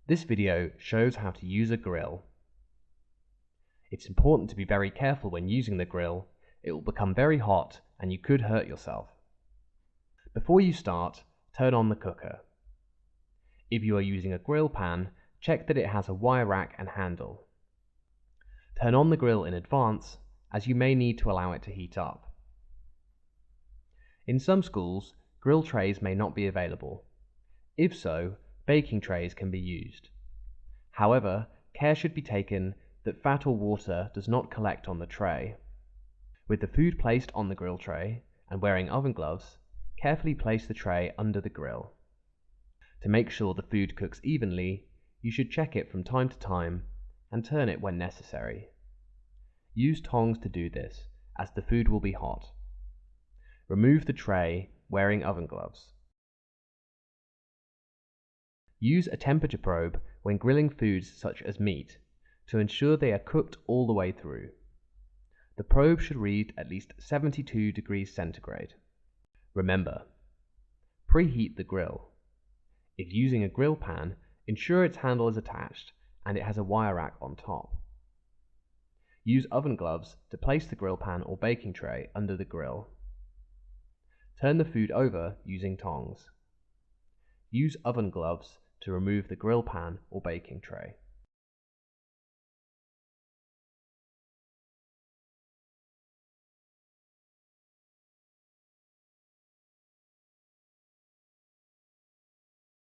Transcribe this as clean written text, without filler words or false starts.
This video shows how to use a grill. It's important to be very careful when using the grill. It will become very hot and you could hurt yourself. Before you start, turn on the cooker. If you are using a grill pan, check that it has a wire rack and handle. Turn on the grill in advance, as you may need to allow it to heat up. In some schools, grill trays may not be available. If so, baking trays can be used. However, care should be taken that fat or water does not collect on the tray. With the food placed on the grill tray, and wearing oven gloves, carefully place the tray under the grill. To make sure the food cooks evenly, you should check it from time to time and turn it when necessary. Use tongs to do this, as the food will be hot. Remove the tray wearing oven gloves. Use a temperature probe when grilling foods such as meat to ensure they are cooked all the way through. The probe should read at least 72 degrees centigrade. Remember, preheat the grill. If using a grill pan, ensure its handle is attached and it has a wire rack on top. Use oven gloves to place the grill pan or baking tray under the grill. Turn the food over using tongs. Use oven gloves to remove the grill pan or baking tray.